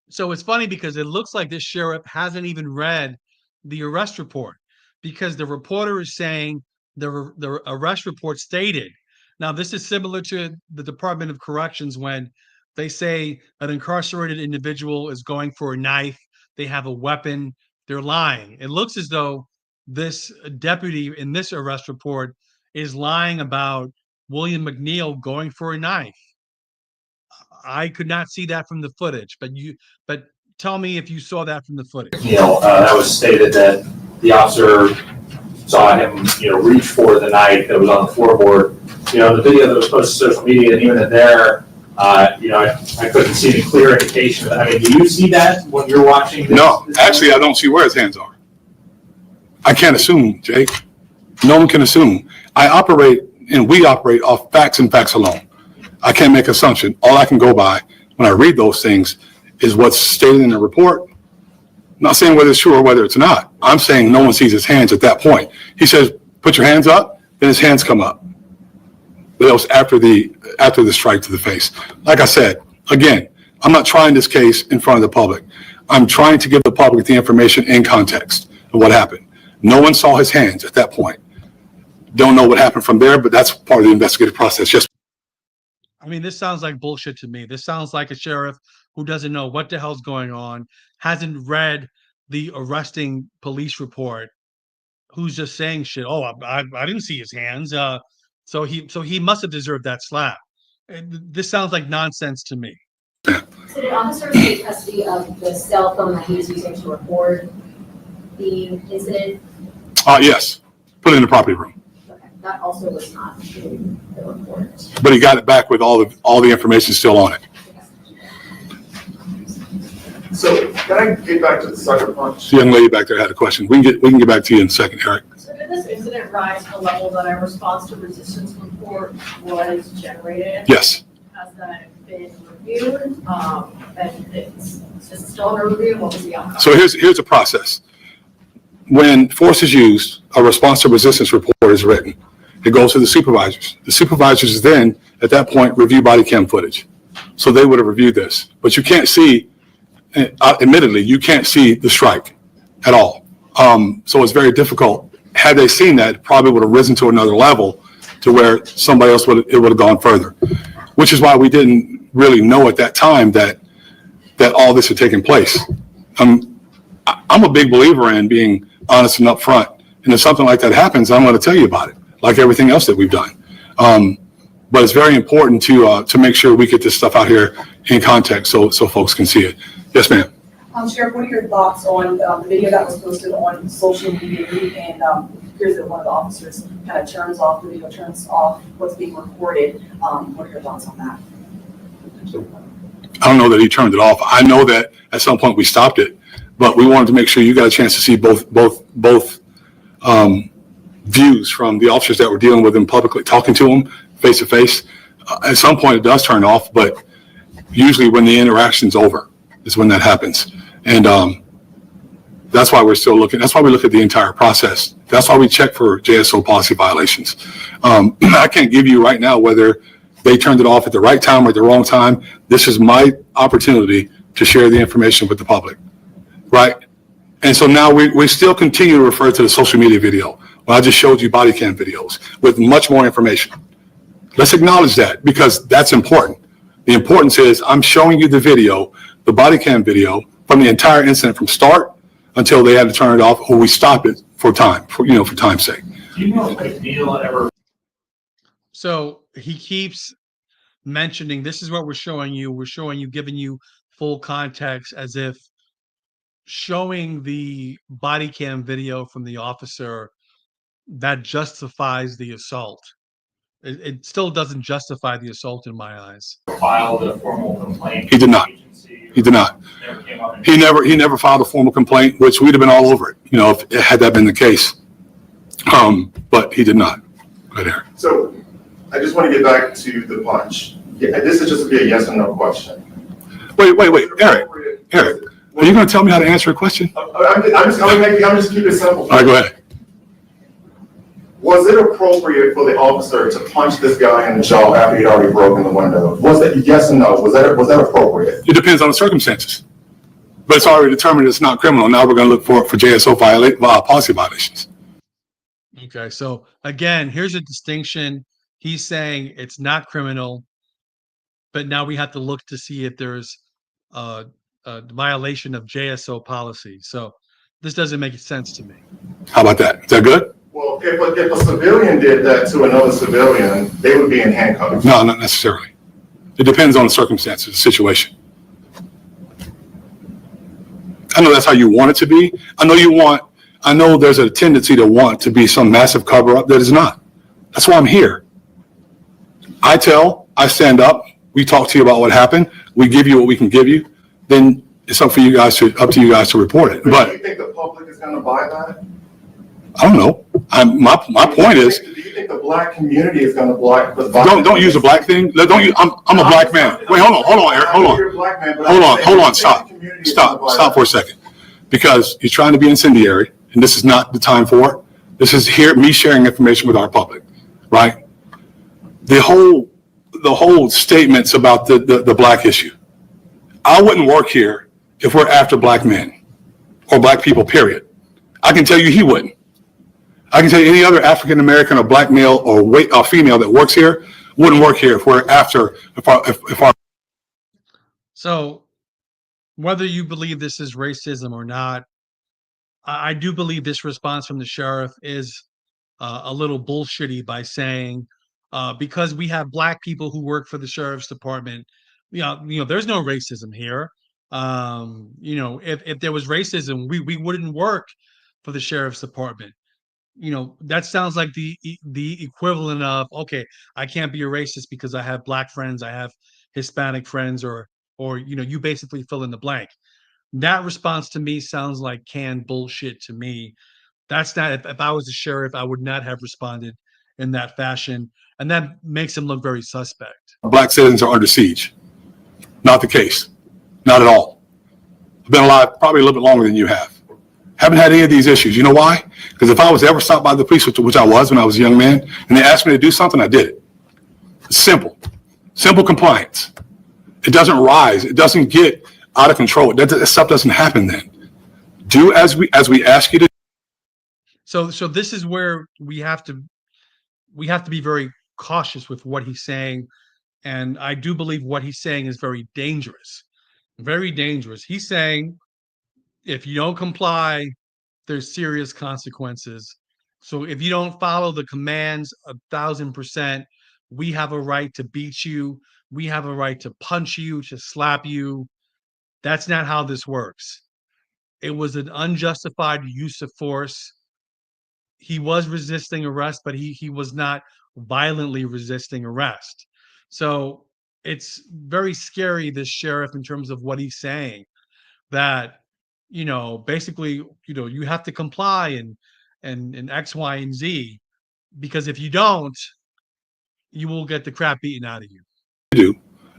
So it's funny because it looks like this sheriff hasn't even read the arrest report, because the reporter is saying the arrest report stated. Now, this is similar to the Department of Corrections when they say an incarcerated individual is going for a knife, they have a weapon, they're lying. It looks as though this deputy in this arrest report is lying about William McNeil going for a knife. I could not see that from the footage, but tell me if you saw that from the footage. McNeil. That was stated that the officer saw him, reach for the knife that was on the floorboard. The video that was posted to social media, and even in there, I couldn't see any clear indication. I mean, do you see that when you're watching this? No, actually, I don't see where his hands are. I can't assume, Jake. No one can assume. I operate, and we operate off facts and facts alone. I can't make assumption. All I can go by when I read those things is what's stated in the report. I'm not saying whether it's true or whether it's not. I'm saying no one sees his hands at that point. He says, put your hands up, then his hands come up. But that was after the strike to the face. Like I said, again, I'm not trying this case in front of the public. I'm trying to give the public the information in context of what happened. No one saw his hands at that point. Don't know what happened from there, but that's part of the investigative process. Yes. I mean, this sounds like bullshit to me. This sounds like a sheriff who doesn't know what the hell's going on, hasn't read the arresting police report, who's just saying shit. Oh, I didn't see his hands. So he must have deserved that slap. This sounds like nonsense to me. So did officers take custody of the cell phone that he was using to record the incident? Yes. Put it in the property room. Okay, that also was not in the report. But he got it back with all the information still on it. So can I get back to the sucker punch? The young lady back there had a question. We can get back to you in a second, Eric. So did this incident rise to a level that a response to resistance report was generated? Yes. Has that been reviewed? And it's still under review. What was the outcome? So here's the process. When force is used, a response to resistance report is written. It goes to the supervisors. The supervisors then, at that point, review body cam footage. So they would have reviewed this. But you can't see, admittedly, you can't see the strike at all. So it's very difficult. Had they seen that, it probably would have risen to another level to where somebody else would have gone further. Which is why we didn't really know at that time that all this had taken place. I'm a big believer in being honest and upfront. And if something like that happens, I'm going to tell you about it, like everything else that we've done. But it's very important to make sure we get this stuff out here in context so folks can see it. Yes, ma'am. Sheriff, what are your thoughts on the video that was posted on social media and here's that one of the officers kind of turns off, the video turns off what's being recorded. What are your thoughts on that? I don't know that he turned it off. I know that at some point we stopped it, but we wanted to make sure you got a chance to see both views from the officers that were dealing with him publicly, talking to him face to face. At some point it does turn off, but usually when the interaction's over is when that happens. And that's why we're still looking. That's why we look at the entire process. That's why we check for JSO policy violations. I can't give you right now whether they turned it off at the right time or at the wrong time. This is my opportunity to share the information with the public, right? And so now we still continue to refer to the social media video. Well, I just showed you body cam videos with much more information. Let's acknowledge that because that's important. The importance is I'm showing you the video, the body cam video from the entire incident from start until they had to turn it off or we stop it for time, for time's sake. Do you know if McNeil ever? So he keeps mentioning, this is what we're showing you. We're showing you, giving you full context as if showing the body cam video from the officer that justifies the assault. It still doesn't justify the assault in my eyes. Filed a formal complaint. He did not. He did not. He never filed a formal complaint, which we'd have been all over it, if had that been the case. But he did not. Go ahead, Eric. So I just want to get back to the punch. Yeah, this is just be a yes or no question. Wait, Eric, are you going to tell me how to answer a question? I'm just keeping it simple. All right, go ahead. Was it appropriate for the officer to punch this guy in the jaw after he'd already broken the window? Was that yes or no? Was that appropriate? It depends on the circumstances. But it's already determined it's not criminal. Now we're going to look for JSO policy violations. Okay, so again, here's a distinction. He's saying it's not criminal, but now we have to look to see if there's a violation of JSO policy. So this doesn't make sense to me. How about that? Is that good? Well, if a civilian did that to another civilian, they would be in handcuffs. No, not necessarily. It depends on the circumstances, the situation. I know that's how you want it to be. I know there's a tendency to want to be some massive cover up that is not. That's why I'm here. I stand up, we talk to you about what happened, we give you what we can give you, then it's up to you guys to report it. But do you think the public is going to buy that? I don't know. My point is, do you think the black community is going to buy? Don't use the black thing. I'm a black man. Wait, hold on, Eric. Hold on. Stop for a second, because you're trying to be incendiary, and this is not the time for it. This is me sharing information with our public, right? The whole statements about the black issue. I wouldn't work here if we're after black men or black people, period. I can tell you he wouldn't. I can tell you any other African American or black male or female that works here wouldn't work here if we're after if our. So whether you believe this is racism or not, I do believe this response from the sheriff is a little bullshitty by saying because we have black people who work for the sheriff's department, there's no racism here. If there was racism, we wouldn't work for the sheriff's department. That sounds like the equivalent of, okay, I can't be a racist because I have black friends, I have Hispanic friends, or you basically fill in the blank. That response to me sounds like canned bullshit to me. That's not, if I was the sheriff, I would not have responded in that fashion. And that makes him look very suspect. Black citizens are under siege. Not the case. Not at all. I've been alive probably a little bit longer than you have. Haven't had any of these issues. You know why? Because if I was ever stopped by the police, which I was when I was a young man, and they asked me to do something, I did it. It's simple compliance. It doesn't rise. It doesn't get out of control. That stuff doesn't happen then. Do as we ask you to. So this is where we have to be very cautious with what he's saying, and I do believe what he's saying is very dangerous. Very dangerous. He's saying, if you don't comply, there's serious consequences. So if you don't follow the commands 1,000%, we have a right to beat you. We have a right to punch you, to slap you. That's not how this works. It was an unjustified use of force. He was resisting arrest, but he was not violently resisting arrest. So it's very scary, this sheriff, in terms of what he's saying, that basically, you have to comply and X, Y, and Z, because if you don't, you will get the crap beaten out of you.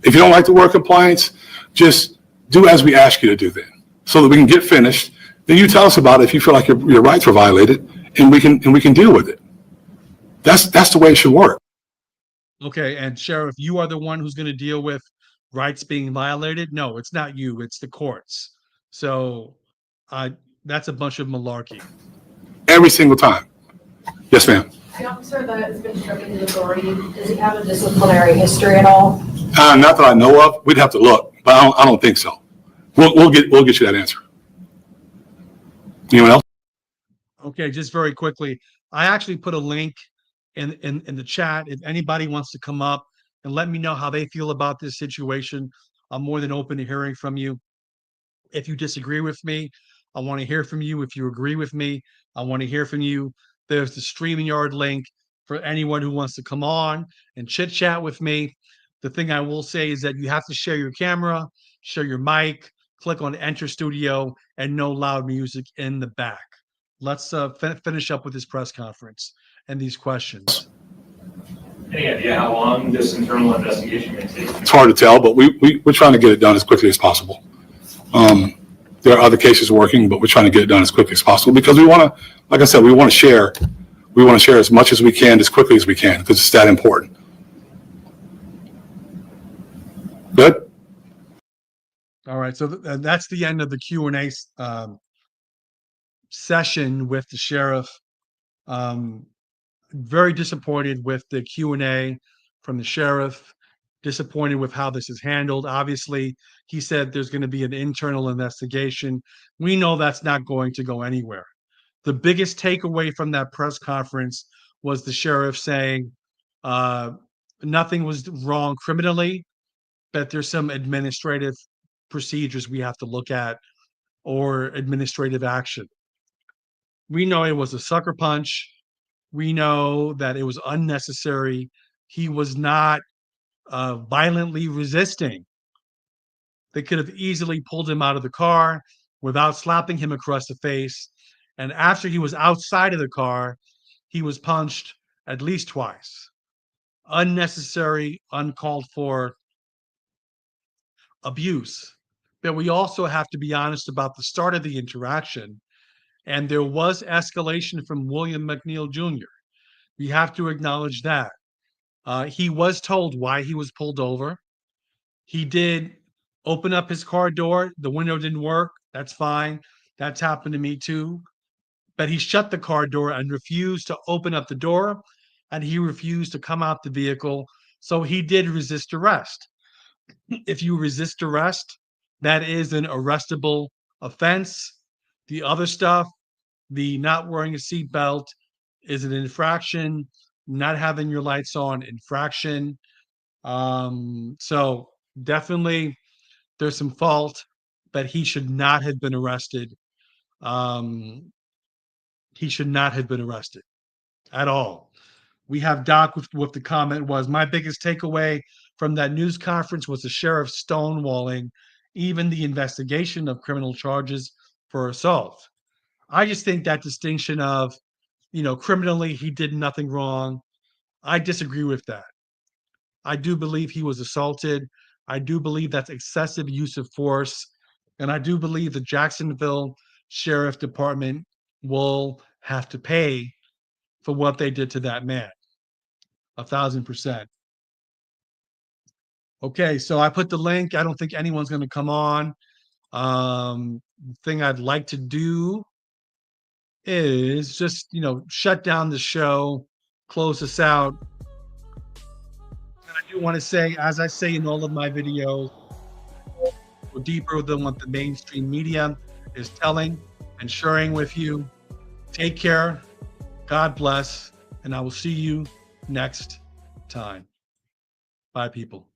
If you don't like the word compliance, just do as we ask you to do then, so that we can get finished. Then you tell us about it if you feel like your rights were violated, and we can deal with it. That's the way it should work. Okay, and Sheriff, you are the one who's going to deal with rights being violated? No, it's not you, it's the courts. So that's a bunch of malarkey. Every single time. Yes, ma'am. The officer that has been stripping his authority, does he have a disciplinary history at all? Not that I know of. We'd have to look, but I don't think so. We'll get you that answer. Anyone else? Okay, just very quickly, I actually put a link in the chat. If anybody wants to come up and let me know how they feel about this situation, I'm more than open to hearing from you. If you disagree with me, I want to hear from you. If you agree with me, I want to hear from you. There's the StreamYard link for anyone who wants to come on and chit chat with me. The thing I will say is that you have to share your camera, share your mic, click on Enter Studio, and no loud music in the back. Let's finish up with this press conference and these questions. Any idea how long this internal investigation may take? It's hard to tell, but we're trying to get it done as quickly as possible. There are other cases working, but we're trying to get it done as quickly as possible because we want to, like I said, we want to share as much as we can, as quickly as we can, because it's that important. Good? All right, so that's the end of the Q&A session with the sheriff. Very disappointed with the Q&A from the sheriff, disappointed with how this is handled. Obviously, he said there's going to be an internal investigation. We know that's not going to go anywhere. The biggest takeaway from that press conference was the sheriff saying nothing was wrong criminally, but there's some administrative procedures we have to look at or administrative action. We know it was a sucker punch. We know that it was unnecessary. He was not violently resisting. They could have easily pulled him out of the car without slapping him across the face. And after he was outside of the car, he was punched at least twice. Unnecessary, uncalled for abuse. But we also have to be honest about the start of the interaction. And there was escalation from William McNeil Jr. We have to acknowledge that. He was told why he was pulled over. He did open up his car door. The window didn't work. That's fine. That's happened to me too. But he shut the car door and refused to open up the door, and he refused to come out the vehicle. So he did resist arrest. If you resist arrest, that is an arrestable offense. The other stuff, the not wearing a seatbelt, is an infraction. Not having your lights on, infraction. So definitely there's some fault, but he should not have been arrested. He should not have been arrested at all. We have Doc with the comment was, my biggest takeaway from that news conference was the sheriff stonewalling even the investigation of criminal charges for assault. I just think that distinction of, criminally he did nothing wrong, I disagree with that. I do believe he was assaulted. I do believe that's excessive use of force. And I do believe the Jacksonville Sheriff Department will have to pay for what they did to that man. 1,000%. Okay, so I put the link. I don't think anyone's going to come on. The thing I'd like to do is just, shut down the show, close this out. And I do want to say, as I say in all of my videos, go deeper than what the mainstream media is telling and sharing with you. Take care. God bless. And I will see you next time. Bye, people.